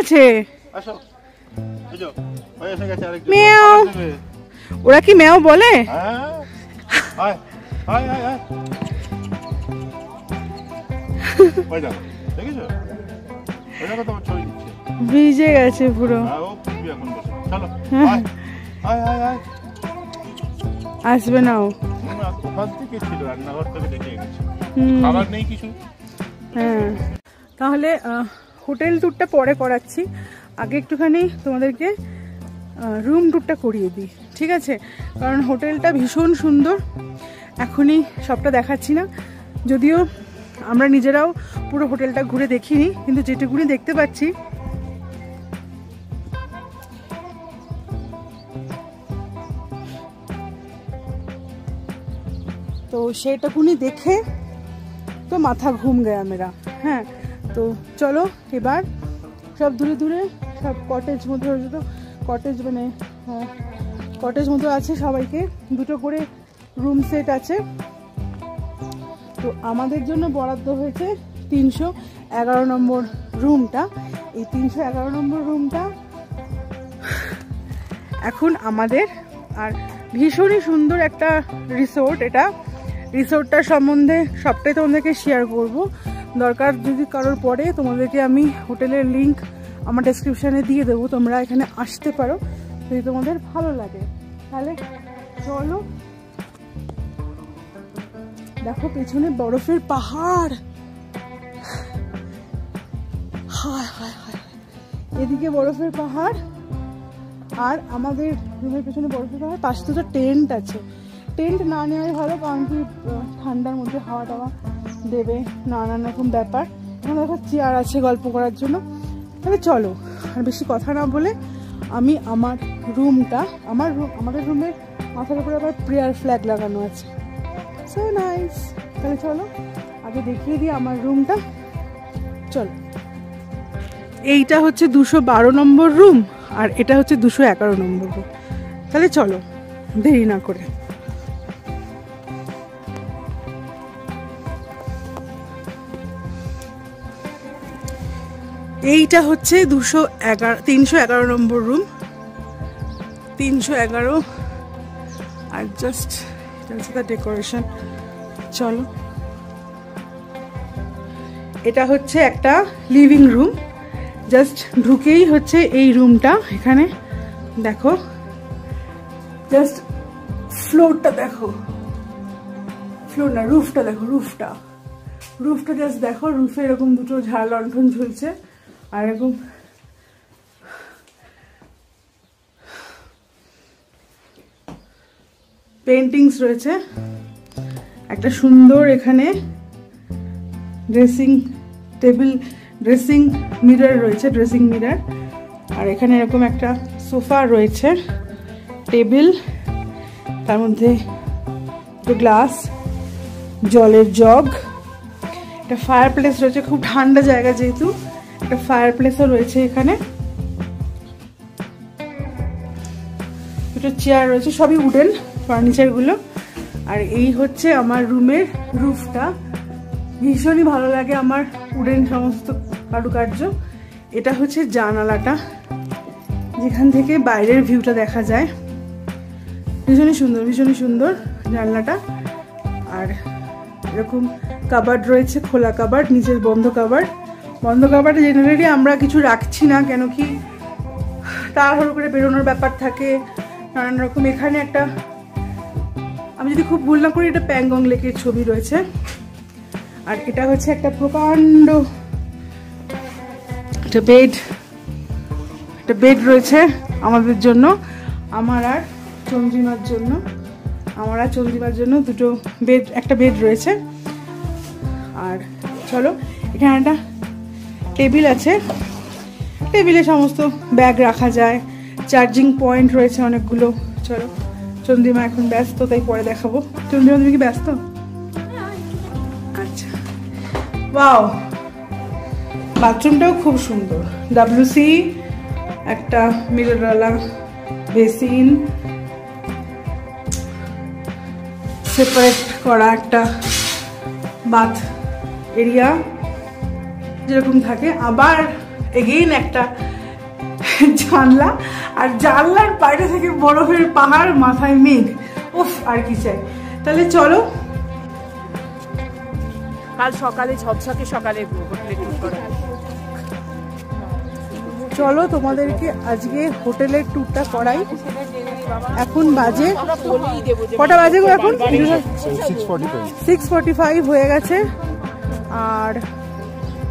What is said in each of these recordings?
আছে মেও, ওরা কি মেও বলে? ভিজে গেছে পুরো। আসবে না ও, হ্যাঁ। তাহলে হোটেল ট্যুরটা পরে করাচ্ছি, আগে একটুখানি তোমাদেরকে রুম ট্যুরটা করিয়ে দিই, ঠিক আছে? কারণ হোটেলটা ভীষণ সুন্দর, এখনই সবটা দেখাচ্ছি না, যদিও আমরা নিজেরাও পুরো হোটেলটা ঘুরে দেখিনি, কিন্তু যেটুকুনি দেখতে পাচ্ছি তো সেটুকুনি দেখে তো মাথা ঘুম গয়া মেরা। হ্যাঁ, তো চলো এবার সব দূরে দূরে সব কটেজ মতো, কটেজ মানে কটেজ মতো আছে, সবাইকে দুটো করে রুম সেট আছে। তো আমাদের জন্য বরাদ্দ হয়েছে 311 নম্বর রুমটা। এই 311 নম্বর রুমটা এখন আমাদের। আর ভীষণই সুন্দর একটা রিসোর্ট এটা। রিসোর্টটার সম্বন্ধে সবটাই তোমাদেরকে শেয়ার করব, দরকার যদি কারোর পরে তোমাদেরকে আমি হোটেলের লিঙ্ক আমার ডেসক্রিপশানে দিয়ে দেবো, তোমরা এখানে আসতে পারো যদি তোমাদের ভালো লাগে। তাহলে চলো, দেখো পেছনে বরফের পাহাড়, হায় হায় হায়, এদিকে বরফের পাহাড় আর আমাদের রুমের পেছনে বরফের পাহাড়, পাশে তো টেন্ট আছে। টেন্ট না নেওয়াই ভালো, কারণ কি ঠান্ডার মধ্যে হাওয়া টাওয়া দেবে, নানান রকম ব্যাপার। এখানে দেখো চেয়ার আছে গল্প করার জন্য। তাহলে চলো আর বেশি কথা না বলে আমি আমার রুমটা, আমাদের রুমের মাথার উপরে আবার প্রেয়ার ফ্ল্যাগ লাগানো আছে, সো নাইস। তাহলে চলো আগে দেখিয়ে দিই আমার রুমটা। চলো, এইটা হচ্ছে 212 নম্বর রুম আর এটা হচ্ছে 211 নম্বর রুম। তাহলে চলো দেরি না করে। এইটা হচ্ছে 311 নম্বর রুম, 311। আর জাস্ট এটা হচ্ছে তার ডেকোরেশন। চলো, এটা হচ্ছে একটা লিভিং রুম, জাস্ট ঢুকেই হচ্ছে এই রুমটা। এখানে দেখো, জাস্ট ফ্লোরটা দেখো, ফ্লোর না রুফটা দেখো, রুফটা জাস্ট দেখো। রুফে এরকম দুটো ঝাড় লণ্ঠন ঝুলছে আর এরকম পেন্টিংস রয়েছে। একটা সুন্দর এখানে ড্রেসিং টেবিল, ড্রেসিং মিরর রয়েছে, ড্রেসিং মিরর। আর এখানে এরকম একটা সোফা রয়েছে, টেবিল, তার মধ্যে দুটো গ্লাস, জলের জগ, একটা ফায়ার প্লেস রয়েছে, খুব ঠান্ডা জায়গা যেহেতু একটা ফায়ার প্লেসও রয়েছে এখানে। দুটো চেয়ার রয়েছে, সবই উডেন ফার্নিচারগুলো। আর এই হচ্ছে আমার রুমের রুফটা, ভীষণই ভালো লাগে আমার উডেন সমস্ত কারুকার্য। এটা হচ্ছে জানালাটা, যেখান থেকে বাইরের ভিউটা দেখা যায়, ভীষণই সুন্দর, ভীষণই সুন্দর জানলাটা। আর এরকম কাবার্ড রয়েছে, খোলা কাবার্ড, নিচের বন্ধ কাবার্ড। বন্ধ কাবার্ডে জেনারেলি আমরা কিছু রাখছি না, কেন কি তাড়াহুড়ো করে বেরোনোর ব্যাপার থাকে, নানান রকম। এখানে একটা, আমি যদি খুব ভুল না করি, এটা প্যাংগং লেকের ছবি রয়েছে। আর এটা হচ্ছে একটা প্রকাণ্ড একটা বেড রয়েছে আমাদের জন্য, আমার আর চন্দ্রিমার জন্য দুটো বেড, একটা বেড রয়েছে। আর চলো, এখানে একটা টেবিল আছে, টেবিলে সমস্ত ব্যাগ রাখা যায়, চার্জিং পয়েন্ট রয়েছে অনেকগুলো। চলো, চন্দ্রিমা এখন ব্যস্ত, তাই পরে দেখাবো। চন্দ্রিমা তুমি কি ব্যস্ত? আচ্ছা, ওয়াও, বাথরুমটাও খুব সুন্দর, WC, একটা মিররওয়ালা বেসিন, সেপারেট করা একটা বাথ এরিয়া যেরকম থাকে, আবার এগেইন একটা জানলা, আর জানলার বাইরে থেকে বরফের পাহাড়, মাথায় মেঘ, উফ আর কি চাই। তাহলে চলো কাল সকালে ঝকঝকে সকালে হোটেলে ট্যুর করা। চলো তোমাদেরকে আজকে হোটেলের ট্যুরটা করাই। এখন বাজে কটা বাজে গো? এখন 6:45 হয়ে গেছে। আর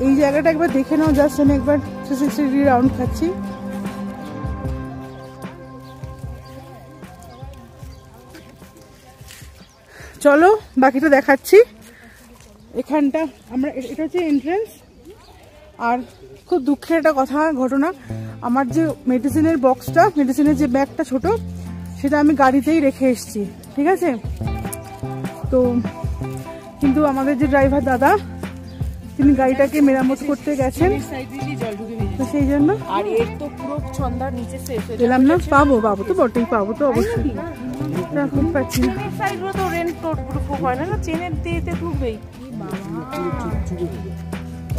এই জায়গাটা একবার দেখে নাও, জাস্ট আমি একবার 360 রাউন্ড খাচ্ছি। চলো বাকিটা দেখাচ্ছি। এখানটা আমরা, এটা হচ্ছে এন্ট্রান্স। আর খুব দুঃখের একটা কথা, ঘটনা, আমার যে মেডিসিনের বক্সটা, মেডিসিনের যে ব্যাগটা ছোট, সেটা আমি গাড়িতেই রেখে এসেছি, ঠিক আছে? তো কিন্তু আমাদের যে ড্রাইভার দাদা, তিনি গাড়িটাকে মেরামত করতে গেছেন, তো সেই জন্য। আর এর তো পুরো ছন্দার নিচে শেষ এলাম না। পাবো তো বটেই, পাবো তো অবশ্যই, এখন পাচ্ছি না। সাইডগুলো তো রেন্ট টোট গ্রুপ হয় না, চেনের দিতে ঢুকবেই।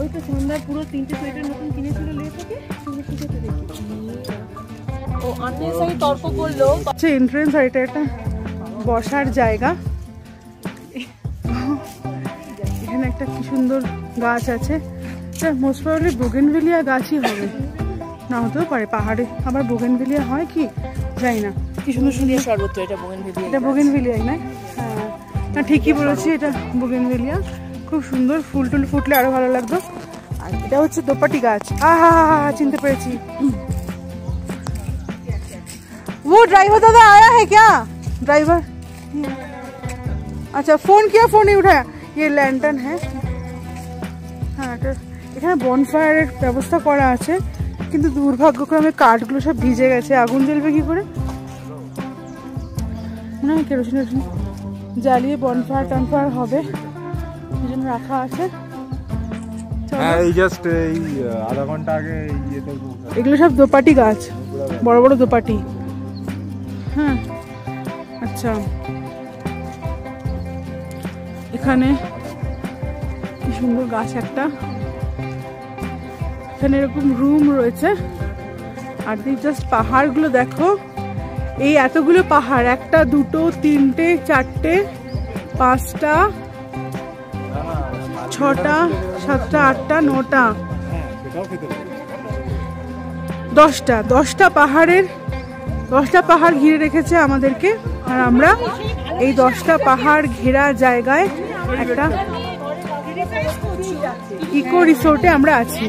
ওই তো সন্ধ্যার পুরো 3টে সোয়েটার নতুন কিনেছিল লে থেকে, ও আননেসারি তর্ক করলো। আচ্ছা, এন্ট্রান্স, আর এটা একটা বসার জায়গা। এখানে একটা কি সুন্দর গাছ আছে, মোস্ট প্রবাবলি বোগেনভিলিয়া গাছই হবে, না হতেও পারে। পাহাড়ে আবার বোগেনভিলিয়া হয় কি জানি না। কি সুন্দর সুন্দর সর্বত্র এটা বোগেনভিলিয়া, এটা বোগেনভিলিয়াই না? হ্যাঁ, না ঠিকই বলেছি, এটা বোগেনভিলিয়া। খুব সুন্দর, ফুল টুল ফুটলে আরো ভালো লাগতো। আর এটা হচ্ছে দোপাটি গাছ। আহা, চিনতে পেরেছি। वो ड्राइवर दादा आया है क्या? ड्राइवर, अच्छा फोन किया, फोन नहीं उठाया। ये लैंटर्न है। হ্যাঁ, এখানে বনফায়ারের ব্যবস্থা করা আছে, কিন্তু দুর্ভাগ্যক্রমে কাঠগুলো সব ভিজে গেছে। আগুন জ্বলবে কি করে? না, কেরোসিন জ্বালিয়ে বনফায়ার টনফায়ার হবে, এই জন্য রাখা আছে। আধা ঘন্টা আগে এগুলো সব দোপাটি গাছ, বড় বড় দোপাটি। হ্যাঁ, আচ্ছা, এখানে কি সুন্দর গাছ একটা। এখানে এরকম রুম রয়েছে। আর জাস্ট পাহাড়গুলো দেখো, এই এতগুলো পাহাড়, 1, 2, 3, 4, 5, 6, 7, 8, 9, 10টা পাহাড় ঘিরে রেখেছে আমাদেরকে। আর আমরা এই 10টা পাহাড় ঘেরা জায়গায় একটা ইকো রিসোর্টে আমরা আছি।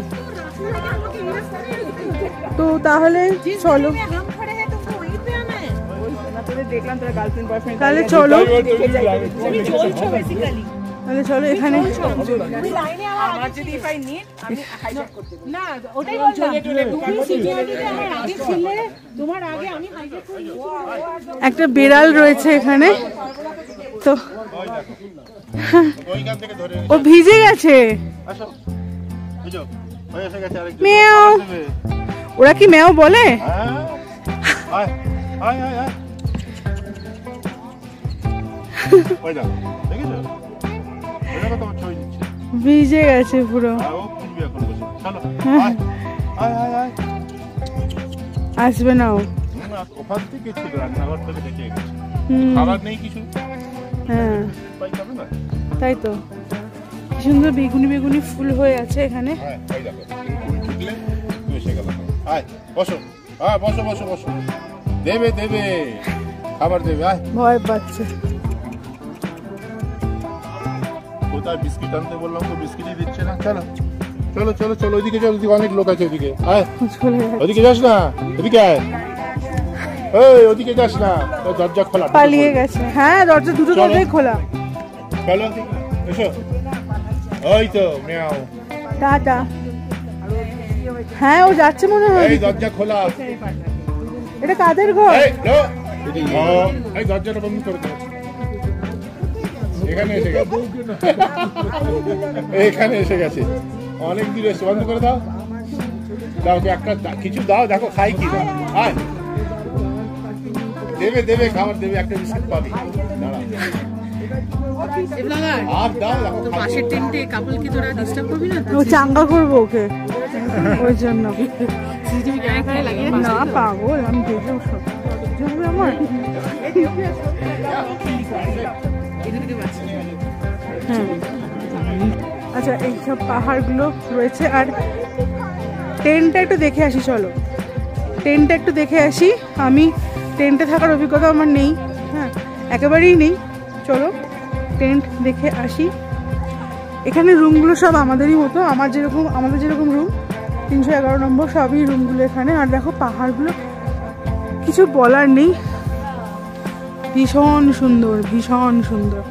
তো তাহলে চলো, তাহলে চলো, এখানে একটা বিড়াল রয়েছে এখানে, তো ও ভিজে গেছে। ম্যাও, ওরা কি ম্যাও বলে? ভিজে গেছে পুরো। আসবে না ও, ওখান থেকে ছিল রান্নাঘর থেকে দেখে গেছে, খাবার নেই কিছু। হ্যাঁ, তাই তো। কি সুন্দর বেগুনি বেগুনি ফুল হয়ে আছে এখানে। বসো, বসো বসো বসো, দেবে দেবে খাবার দেবে। ভয় পাচ্ছে। কোথায় বিস্কিট আনতে বললাম তো, বিস্কিটই দিচ্ছে না। চলো চলো চলো চলো, ওইদিকে চলো, ওইদিকে অনেক লোক আছে। ওইদিকে ওইদিকে যাস না, ওইদিকে আয়। ওইদিকে যাস না, দরজা খোলা, পালিয়ে গেছে। হ্যাঁ, দরজা দুটো দরজাই খোলা। চলো এসো, ওই তো ম্যাও, টাটা। হ্যাঁ, ও যাচ্ছে মনে হয়। এই দরজা খোলা। এটা কাদের ঘর? এই দরজাটা বন্ধ করে দাও। এখানে এসে গেছে, এখানে এসে গেছে, অনেক দূরে এসে। বন্ধ করে দাও, দাও একটা কিছু দাও, দেখো খাই কি। আয়, দেবে দেবে খাবার দেবে, একটা বিস্কুট পাবি। পাশের টেন্টে কাপল কি তোরা ডিস্টার্ব করবি না? ও চাঙ্গা করবো ওকে, ওই জন্য। পাগল, আমি দেখে আমার হ্যাঁ। আচ্ছা, এইসব পাহাড়গুলো রয়েছে। আর টেন্টটা একটু দেখে আসি, চলো টেন্টটা একটু দেখে আসি। আমি টেন্টে থাকার অভিজ্ঞতা আমার নেই, হ্যাঁ একেবারেই নেই। চলো টেন্ট দেখে আসি। এখানে রুমগুলো সব আমাদেরই মতো, আমাদের যেরকম রুম 311 নম্বর, সবই রুমগুলো এখানে। আর দেখো পাহাড়গুলো, কিছু বলার নেই, ভীষণ সুন্দর, ভীষণ সুন্দর।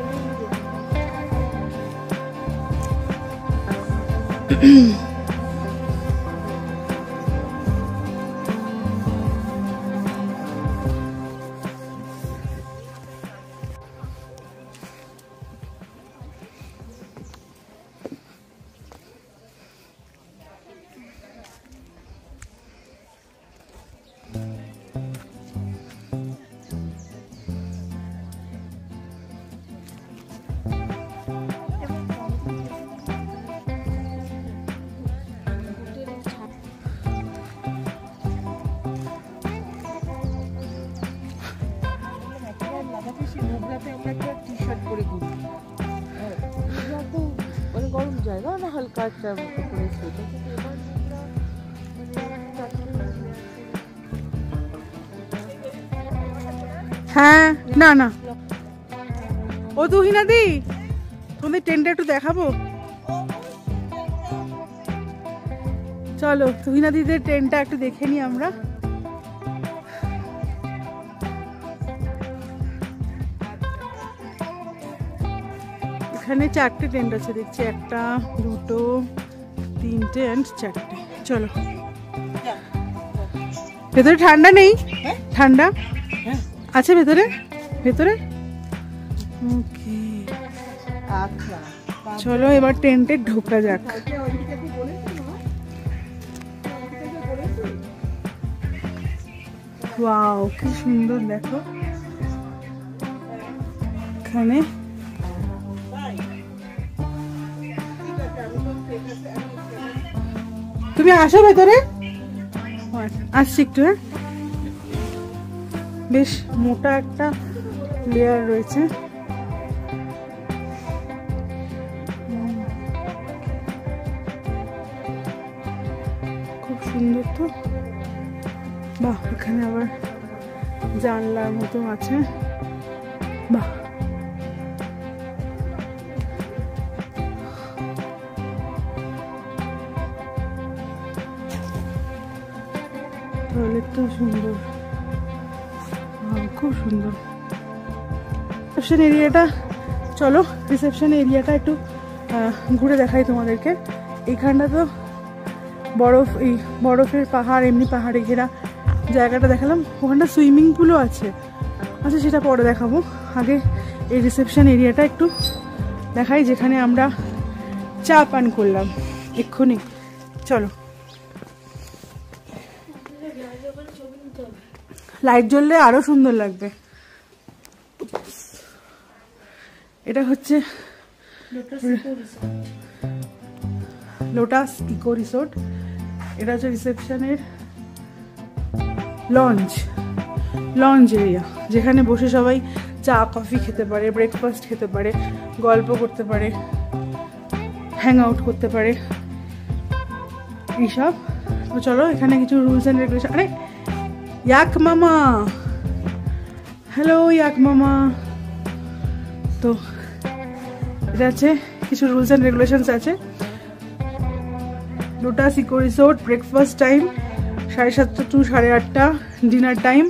গরম জায়গা না, হালকা একটা হ্যাঁ না না, ও তুহিনাদি তোমাদের টেন্টটা একটু দেখাবো, চলো তুহিনাদিদের টেন্টটা একটু দেখে নি আমরা। এখানে 4টে টেন্ট আছে দেখছি, 1, 2, 3 and 4টে। চলো, ভেতরে ঠান্ডা নেই? ঠান্ডা আছে ভেতরে? ভেতরে ওকে, চলো এবার টেন্টে ঢোকা যাক। ওয়াও কি সুন্দর, দেখো এখানে তুমি আসো ভেতরে, আসছি একটু। হ্যাঁ, বেশ মোটা একটা লেয়ার রয়েছে। খুব সুন্দর তো, বাহ এখানে আবার জানলার মতো আছে, বাহ টয়লেটটা সুন্দর, খুব সুন্দর। রিসেপশন এরিয়াটা, চলো রিসেপশন এরিয়াটা একটু ঘুরে দেখাই তোমাদেরকে। এইখানটা তো বরফ, এই বরফের পাহাড়, এমনি পাহাড়ে ঘেরা জায়গাটা দেখালাম। ওখানটা সুইমিং পুলও আছে, আচ্ছা সেটা পরে দেখাবো। আগে এই রিসেপশন এরিয়াটা একটু দেখাই, যেখানে আমরা চা পান করলাম এক্ষুনি। চলো, লাইট জ্বললে আরো সুন্দর লাগবে। এটা হচ্ছে লোটাস ইকো রিসোর্ট। এটা হচ্ছে রিসেপশনের লঞ্চ এরিয়া, যেখানে বসে সবাই চা কফি খেতে পারে, ব্রেকফাস্ট খেতে পারে, গল্প করতে পারে, হ্যাং আউট করতে পারে এইসব। তো চলো এখানে কিছু রুলস অ্যান্ড রেগুলেশন। আরে ইয়াক মামা, হ্যালো ইয়াক মামা। তো এটা আছে কিছু রুলস অ্যান্ড রেগুলেশনস আছে। Lotus Eco Resort breakfast time 7:30 to 8:30, dinner time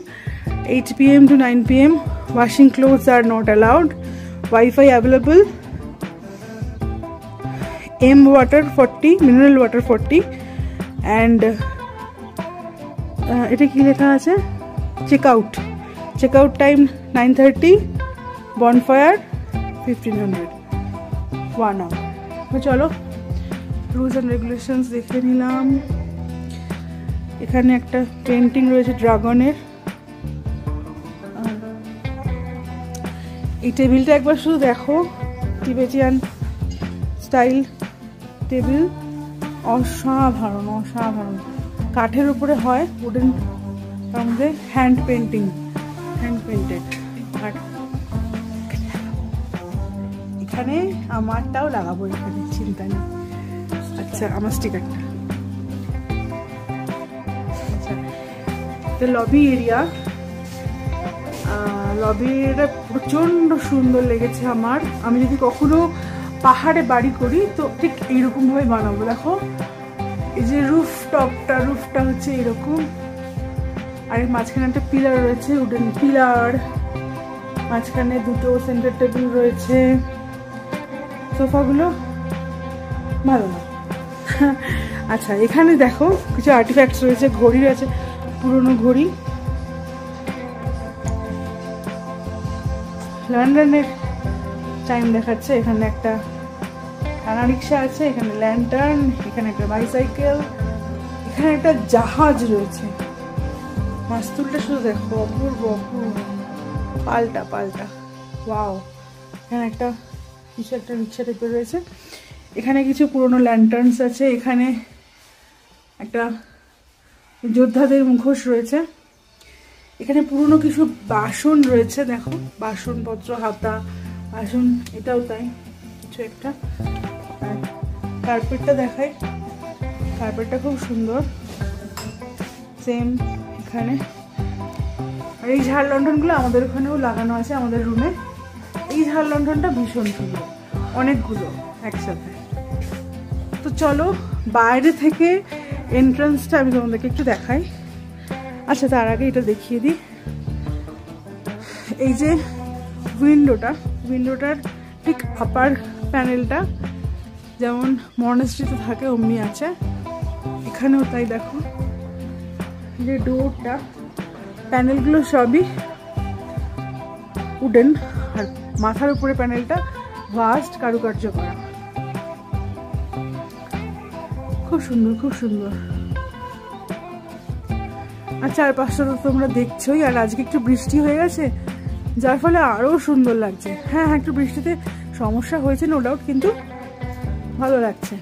8 PM to 9 PM, washing clothes are not allowed, Wi-Fi available, M water 40, mineral water 40, and এটা কি লেখা আছে, check out time 9:30, bonfire 1500, 1 hour। তো চলো rules and regulations দেখে নিলাম। এখানে একটা পেন্টিং রয়েছে ড্রাগনের। এই টেবিলটা একবার শুধু দেখো, টিবেটিয়ান স্টাইল টেবিল, অসাধারণ অসাধারণ। কাঠের উপরে হয়, উডেন তার মধ্যে হ্যান্ড পেন্টেড। আর এখানে আমারটাও লাগাবো, এখানে চিন্তা নেই। আচ্ছা, আমার স্টিকারটা। আচ্ছা, তো লবি এরিয়া, লবিটা প্রচন্ড সুন্দর লেগেছে আমার। আমি যদি কখনো পাহাড়ে বাড়ি করি তো ঠিক এইরকম ভাবে বানাবো। দেখো এই যে রুফটা হচ্ছে এরকম, আর মাঝখানে একটা পিলার রয়েছে, উডেন পিলার, মাঝখানে দুটো সেন্টার টেবিল রয়েছে। সোফাগুলো ভালো না। আচ্ছা, এখানে দেখো কিছু আর্টিফ্যাক্টস রয়েছে, ঘড়ি রয়েছে, পুরনো ঘড়ি, লন্ডনের টাইম দেখাচ্ছে। এখানে একটা টানা রিক্সা আছে, এখানে ল্যান্টার্ন, এখানে একটা বাইসাইকেল, এখানে একটা জাহাজ রয়েছে। মাস্তুলটা শুধু দেখো, অপূর্ব অপূর্ব, পাল্টা ওয়াও। এখানে একটা কিছু একটা রিক্সা টাইপের রয়েছে। এখানে কিছু পুরনো ল্যান্টার্নস আছে, এখানে একটা যোদ্ধাদের মুখোশ রয়েছে, এখানে পুরনো কিছু বাসন রয়েছে। দেখো বাসনপত্র, হাতা বাসন, এটাও তাই কিছু একটা। আর কার্পেটটা দেখাই, কার্পেটটা খুব সুন্দর, সেম এখানে। আর এই ঝাড় লণ্ঠনগুলো আমাদের ওখানেও লাগানো আছে, আমাদের রুমে। এই ঝাড় লণ্ঠনটা ভীষণ সুন্দর, অনেকগুলো একসাথে। তো চলো বাইরে থেকে এন্ট্রান্সটা আমি তোমাদেরকে একটু দেখাই। আচ্ছা, তার আগে এটা দেখিয়ে দিই। এই যে উইন্ডোটার ঠিক আপার প্যানেলটা যেমন মনাস্ট্রিতে থাকে অমনি আছে, এখানেও তাই। দেখো যে ডোরটা, প্যানেলগুলো সবই উডেন, আর মাথার উপরে প্যানেলটা ভাস্ট কারুকার্য করা, খুব সুন্দর। আর চারপাশটা তো তোমরা দেখছোই। আর আজকে একটু বৃষ্টি হয়ে গেছে, যার ফলে আরো সুন্দর লাগছে। হ্যাঁ, একটু বৃষ্টিতে সমস্যা হয়েছে নো ডাউট, কিন্তু ভালো লাগছে।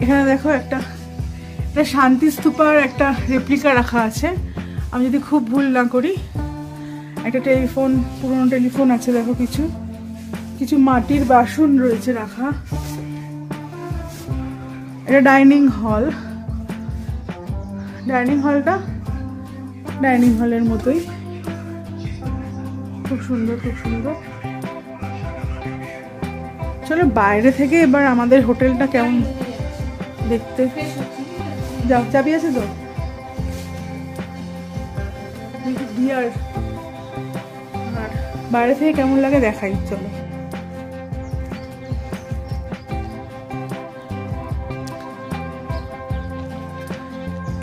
এখানে দেখো একটা শান্তি স্তূপার একটা রেপ্লিকা রাখা আছে, আমি যদি খুব ভুল না করি। একটা টেলিফোন, পুরনো টেলিফোন আছে। দেখো কিছু মাটির বাসন রয়েছে রাখা। এটা ডাইনিং হলটা ডাইনিং হলের মতোই, খুব সুন্দর। চলো বাইরে থেকে এবার আমাদের হোটেলটা কেমন দেখতে, যাও, চাবি আছে তো, বিয়ার। আর বাইরে থেকে কেমন লাগে দেখাই, চলো।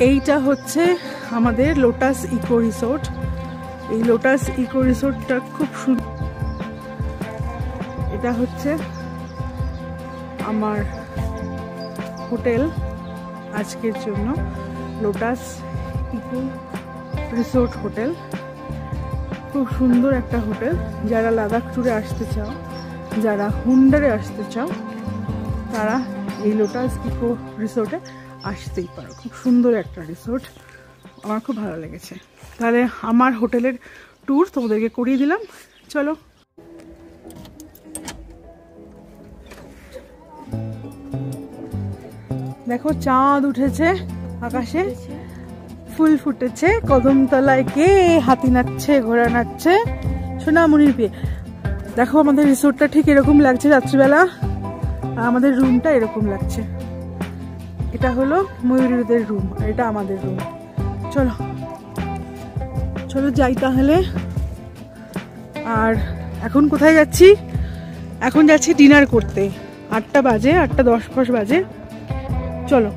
এইটা হচ্ছে আমাদের লোটাস ইকো রিসোর্ট। এই লোটাস ইকো রিসোর্টটা খুব সুন্দর। এটা হচ্ছে আমার হোটেল আজকের জন্য, লোটাস ইকো রিসোর্ট হোটেল। খুব সুন্দর একটা হোটেল। যারা লাদাখ ট্যুরে আসতে চাও, যারা হুন্ডারে আসতে চাও, তারা এই লোটাস ইকো রিসোর্টে আসতেই পারো। খুব সুন্দর একটা রিসোর্ট, আমার খুব ভালো লেগেছে। তাহলে আমার হোটেলের ট্যুর তোমাদেরকে করিয়ে দিলাম, চলো। দেখো চাঁদ উঠেছে আকাশে, ফুল ফুটেছে, কদমতলায় কে হাতি নাচছে, ঘোড়া নাচছে, সোনামণির বিয়ে। দেখো আমাদের রিসোর্টটা ঠিক এরকম লাগছে রাত্রিবেলা, আর আমাদের রুমটা এরকম লাগছে। এটা হলো ময়ূরীদের রুম, আর এটা আমাদের রুম। চলো যাই তাহলে। আর এখন কোথায় যাচ্ছি? এখন যাচ্ছি ডিনার করতে। 8টা বাজে, 8টা 10 বাজে। চলো।